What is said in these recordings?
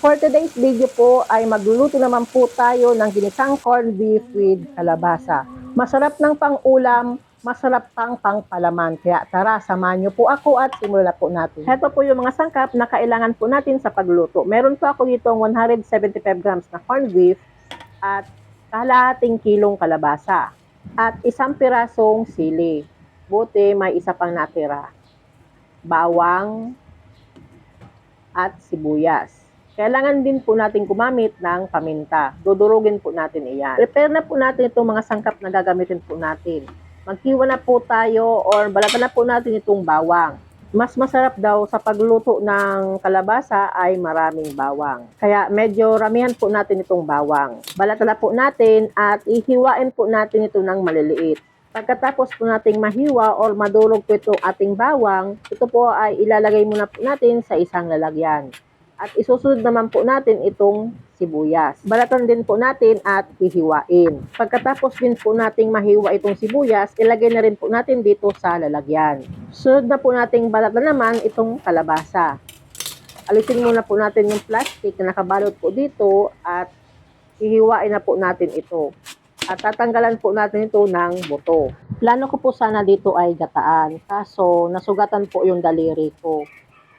For today's video po ay magluluto naman po tayo ng ginisang corned beef with kalabasa. Masarap ng pang-ulam, masarap pang pangpalaman. Kaya tara, samahan niyo po ako at simulan po natin. Ito po yung mga sangkap na kailangan po natin sa pagluto. Meron po ako dito 175 grams na corned beef at kalahating kilong kalabasa at isang pirasong sili. Buti may isa pang natira. Bawang at sibuyas. Kailangan din po natin gumamit ng paminta. Dudurugin po natin iyan. Prepare na po natin itong mga sangkap na gagamitin po natin. Maghiwa na po tayo or balatan na po natin itong bawang. Mas masarap daw sa pagluto ng kalabasa ay maraming bawang. Kaya medyo ramihan po natin itong bawang. Balatan na po natin at ihiwain po natin ito ng maliliit. Pagkatapos po nating mahiwa or madurog po itong ating bawang, ito po ay ilalagay muna po natin sa isang lalagyan. At isusunod naman po natin itong sibuyas. Balatan din po natin at hihiwain. Pagkatapos din po nating mahiwa itong sibuyas, ilagay na rin po natin dito sa lalagyan. Sunod na po nating balatan naman itong kalabasa. Alisin muna po natin yung plastic na nakabalot po dito at hihiwain na po natin ito. At tatanggalan po natin ito ng buto. Plano ko po sana dito ay gataan, kaso nasugatan po yung daliri ko.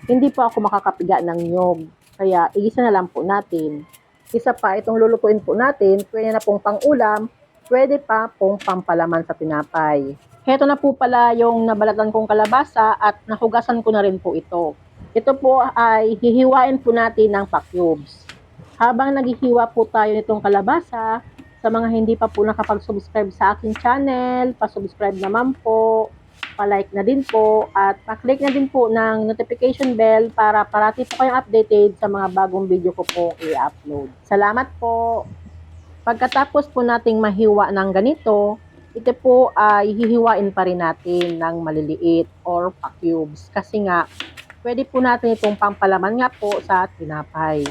Hindi po ako makakapiga ng nyog, kaya igisa na lang po natin. Isa pa, itong lulutuin po natin, pwede na pong pang-ulam, pwede pa pong pampalaman sa tinapay. Heto na po pala yung nabalatan kong kalabasa at nahugasan ko na rin po ito. Ito po ay hihiwain po natin ng pa-cubes. Habang naghihiwa po tayo nitong kalabasa, sa mga hindi pa po nakapag-subscribe sa aking channel, pa-subscribe naman po, pa-like na din po, at pa-click na din po ng notification bell para parati po kayong updated sa mga bagong video ko po i-upload. Salamat po! Pagkatapos po nating mahiwa ng ganito, ito po ay hihiwain pa rin natin ng maliliit or pa-cubes. Kasi nga, pwede po natin itong pampalaman nga po sa tinapay.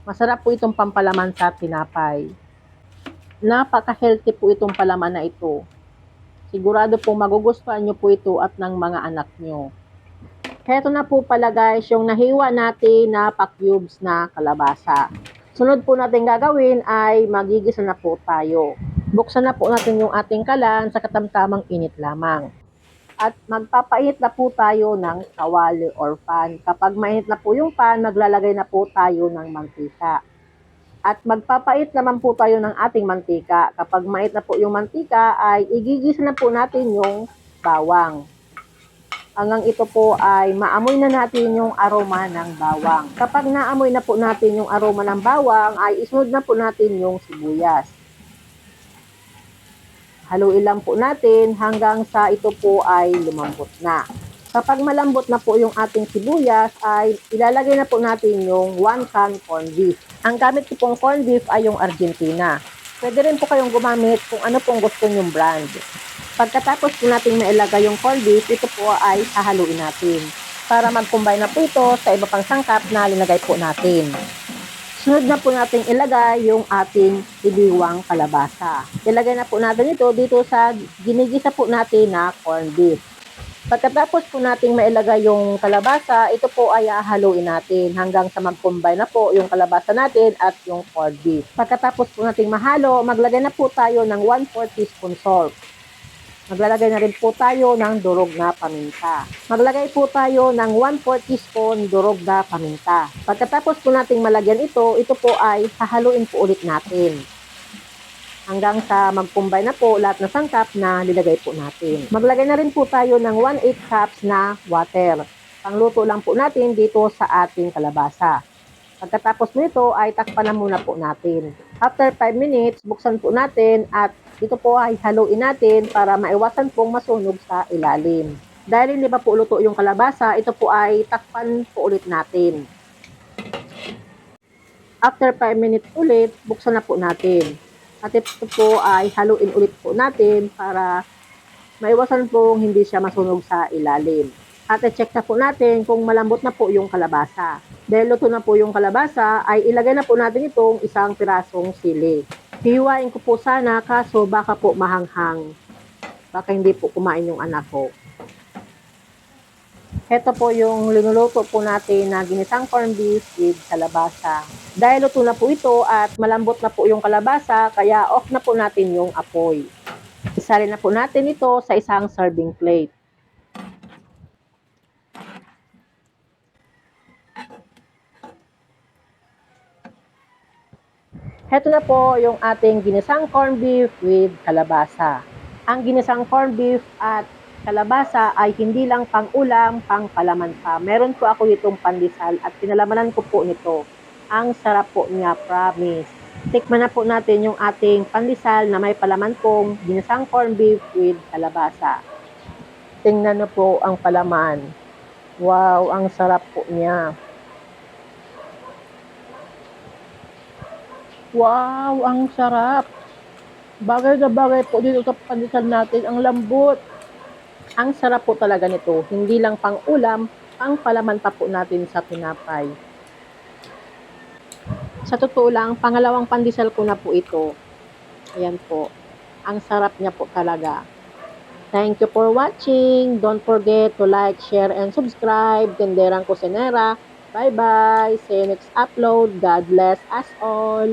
Masarap po itong pampalaman sa tinapay. Napaka-healthy po itong palaman na ito. Sigurado po magugustuhan nyo po ito at ng mga anak nyo. Heto na po pala guys, yung nahiwa natin na pa-cubes na kalabasa. Sunod po natin gagawin ay magigisa na po tayo. Buksan na po natin yung ating kalan sa katamtamang init lamang. At magpapainit na po tayo ng kawali or pan. Kapag mainit na po yung pan, maglalagay na po tayo ng mantika. At magpapait naman po tayo ng ating mantika. Kapag mait na po yung mantika, ay igigisa na po natin yung bawang. Hanggang ito po ay maamoy na natin yung aroma ng bawang. Kapag naamoy na po natin yung aroma ng bawang, ay isunod na po natin yung sibuyas. Haluin lang po natin hanggang sa ito po ay lumambot na. Kapag malambot na po yung ating sibuyas, ay ilalagay na po natin yung 1 can corned beef. Ang gamit ko pong corned beef ay yung Argentina. Pwede rin po kayong gumamit kung ano pong gusto nyong brand. Pagkatapos po natin mailagay yung corned beef, ito po ay hahaluin natin para mag-combine na po ito sa iba pang sangkap na linagay po natin. Sunod na po natin ilagay yung ating ibiwang kalabasa. Ilagay na po natin ito dito sa ginigisa po natin na corned beef. Pagkatapos po nating mailagay yung kalabasa, ito po ay hahaluin natin hanggang sa mag-combine na po yung kalabasa natin at yung corned beef. Pagkatapos po nating mahalo, maglagay na po tayo ng 1/4 teaspoon salt. Maglalagay na rin po tayo ng durog na paminta. Maglagay po tayo ng 1/4 teaspoon durog na paminta. Pagkatapos po nating malagyan ito, ito po ay hahaluin po ulit natin. Hanggang sa mag-combine na po lahat ng sangkap na nilagay po natin. Maglagay na rin po tayo ng 1/8 cups na water. Pangluto lang po natin dito sa ating kalabasa. Pagkatapos nito ay takpan na muna po natin. After 5 minutes, buksan po natin at dito po ay haluin natin para maiwasan pong masunog sa ilalim. Dahil hindi pa po luto yung kalabasa, ito po ay takpan po ulit natin. After 5 minutes ulit, buksan na po natin. At ito po ay haluin ulit po natin para maiwasan pong hindi siya masunog sa ilalim. At i-check na po natin kung malambot na po yung kalabasa. Dahil luto na po yung kalabasa, ay ilagay na po natin itong isang pirasong sili. Hiwain ko po sana kaso baka po mahanghang. Baka hindi po kumain yung anak ko. Ito po yung linuluto po natin na ginisang corned beef with kalabasa. Dahil luto na po ito at malambot na po yung kalabasa, kaya off na po natin yung apoy. Isalin na po natin ito sa isang serving plate. Heto na po yung ating ginisang corned beef with kalabasa. Ang ginisang corned beef at kalabasa ay hindi lang pang-ulam, pang-palaman pa. Meron po ako itong pandesal at pinalamanan ko po nito. Ang sarap po niya, promise. Tikman na po natin yung ating pandesal na may palaman pong ginisang corned beef with kalabasa. Tingnan na po ang palaman. Wow, ang sarap po niya. Wow, ang sarap. Bagay na bagay po dito sa pandesal natin, ang lambot. Ang sarap po talaga nito, hindi lang pang ulam, pang palaman pa po natin sa tinapay. Sa totoo lang, pangalawang pandesal ko na po ito. Ayan po, ang sarap niya po talaga. Thank you for watching. Don't forget to like, share, and subscribe. Tenderang Kusinera. Bye-bye. See you next upload. God bless us all.